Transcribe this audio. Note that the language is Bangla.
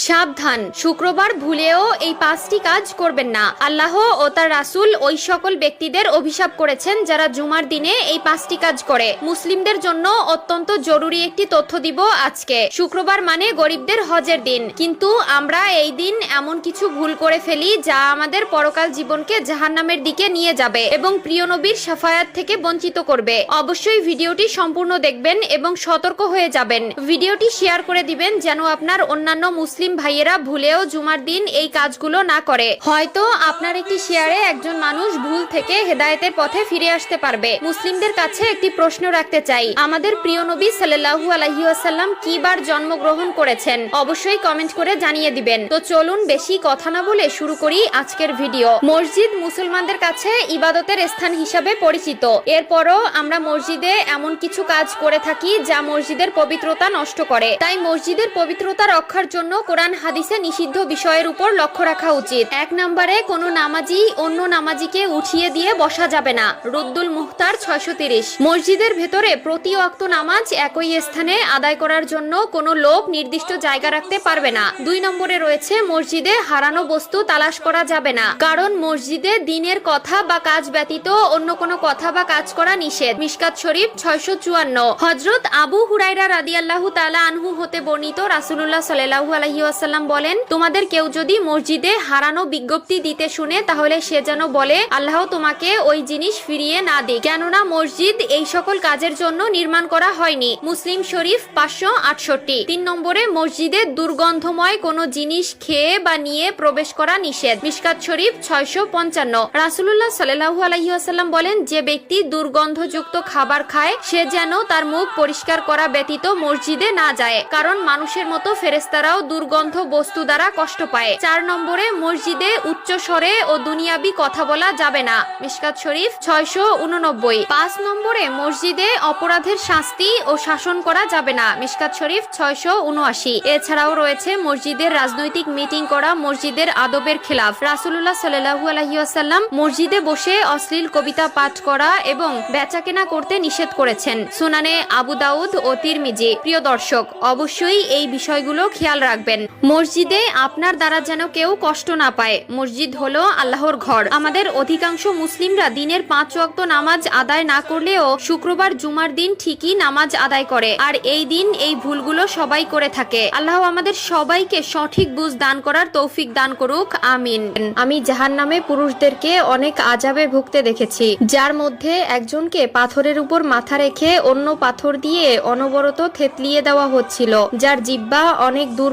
সাবধান, শুক্রবার ভুলেও এই 5টি কাজ করবেন না। আল্লাহ ও তার রাসূল ওই সকল ব্যক্তিদের অভিশাপ করেছেন যারা জুমার দিনে এই 5টি কাজ করে। মুসলিমদের জন্য অত্যন্ত জরুরি একটি তথ্য দিব আজকে। শুক্রবার মানে গরিবদের হজের দিন, কিন্তু আমরা এই দিন এমন কিছু ভুল করে ফেলি যা আমাদের পরকাল জীবনকে জাহান্নামের দিকে নিয়ে যাবে এবং প্রিয় নবীর শাফায়াত থেকে বঞ্চিত করবে। অবশ্যই ভিডিওটি সম্পূর্ণ দেখবেন এবং সতর্ক হয়ে যাবেন। ভিডিওটি শেয়ার করে দিবেন যেন আপনার অন্যান্য মুসলিম ভাইয়েরা ভুলেও জুমার দিন এই কাজগুলো না করে। হয়তো আপনার একটি শেয়ারে একজন মানুষ ভুল থেকে হেদায়েতের পথে ফিরে আসতে পারবে। মুসলিমদের কাছে একটি প্রশ্ন রাখতে চাই, আমাদের প্রিয় নবী সাল্লাল্লাহু আলাইহি ওয়াসাল্লাম কি বার জন্মগ্রহণ করেছেন? অবশ্যই কমেন্ট করে জানিয়ে দিবেন। তো চলুন বেশি কথা না বলে শুরু করি আজকের ভিডিও। মসজিদ মুসলমানদের কাছে ইবাদতের স্থান হিসাবে পরিচিত। এরপরও আমরা মসজিদে এমন কিছু কাজ করে থাকি যা মসজিদের পবিত্রতা নষ্ট করে। তাই মসজিদের পবিত্রতা রক্ষার জন্য কোরআন হাদিসে নিষিদ্ধ বিষয়ের উপর লক্ষ্য রাখা উচিত। 1 নম্বরে কোনো নামাজি অন্য নামাজিকে উঠিয়ে দিয়ে বসা যাবে না। রুদ্দুল মুখতার 630। মসজিদের ভেতরে প্রতি ওয়াক্ত নামাজ একই স্থানে আদায় করার জন্য কোনো লোক নির্দিষ্ট জায়গা রাখতে পারবে না। 2 নম্বরে রয়েছে মসজিদে হারানো বস্তু তালাশ করা যাবে না, কারণ মসজিদে দ্বীনের কথা বা কাজ ব্যতীত অন্য কোনো কথা বা কাজ করা নিষেধ। মিশকাত শরীফ 654। হযরত আবু হুরায়রা রাদিয়াল্লাহু তাআলা আনহু হতে বর্ণিত, রাসূলুল্লাহ সাল্লাল্লাহু আলাইহি ওয়াসাল্লাম বলেন, তোমাদের কেউ যদি মসজিদে হারানো বিজ্ঞপ্তি দিতে শুনে তাহলে সে যেন বলে, আল্লাহ তোমাকে ওই জিনিস ফিরিয়ে না দিক, কেননা মসজিদ এই সকল কাজের জন্য নির্মাণ করা হয়নি। মুসলিম শরীফ 568। 3 নম্বরে মসজিদে দুর্গন্ধময় কোনো জিনিস খেয়ে বা নিয়ে প্রবেশ করা নিষেধ। মিশকাত শরীফ 655। রাসূলুল্লাহ সাল্লাল্লাহু আলাইহি ওয়াসাল্লাম বলেন, যে ব্যক্তি দুর্গন্ধযুক্ত খাবার খায় সে যেন তার মুখ পরিষ্কার করা ব্যতীত মসজিদে না যায়, কারণ মানুষের মতো ফেরেশতারাও দুর্গন্ধ বস্তু দ্বারা কষ্ট পায়। 4 নম্বরে মসজিদে উচ্চ স্বরে ও দুনিয়াবি কথা বলা যাবে না। মিশকাত শরীফ 689। 5 নম্বরে মসজিদে অপরাধের শাস্তি ও শাসন করা যাবে না। মিশকাত শরীফ 679। এছাড়াও রয়েছে মসজিদের রাজনৈতিক মিটিং করা মসজিদের আদবের খেলাফ। রাসূলুল্লাহ সাল্লাল্লাহু আলাইহি ওয়াসাল্লাম মসজিদে বসে অশ্লীল কবিতা পাঠ করা এবং বেচাকেনা করতে নিষেধ করেছেন। সুনানে আবু দাউদ ও তিরমিজি। প্রিয় দর্শক, অবশ্যই এই বিষয়গুলো খেয়াল রাখবেন। মসজিদে আপনার দ্বারা যেন কেউ কষ্ট না পায়। মসজিদ হলো আল্লাহর ঘর। আমাদের অধিকাংশ মুসলিমরা দিনের 5 ওয়াক্ত নামাজ আদায় না করলেও শুক্রবার জুমার দিন ঠিকই নামাজ আদায় করে, আর এই দিন এই ভুলগুলো সবাই করে থাকে। আল্লাহ আমাদের সবাইকে সঠিক বুঝ দান করার তৌফিক দান করুক, আমিন। আমি জাহান্নামে পুরুষদেরকে অনেক আযাবে ভুগতে দেখেছি, যার মধ্যে একজনকে পাথরের উপর মাথা রেখে অন্য পাথর দিয়ে অনবরত থেতলিয়ে দেওয়া হচ্ছিল, যার জিহ্বা অনেক দূর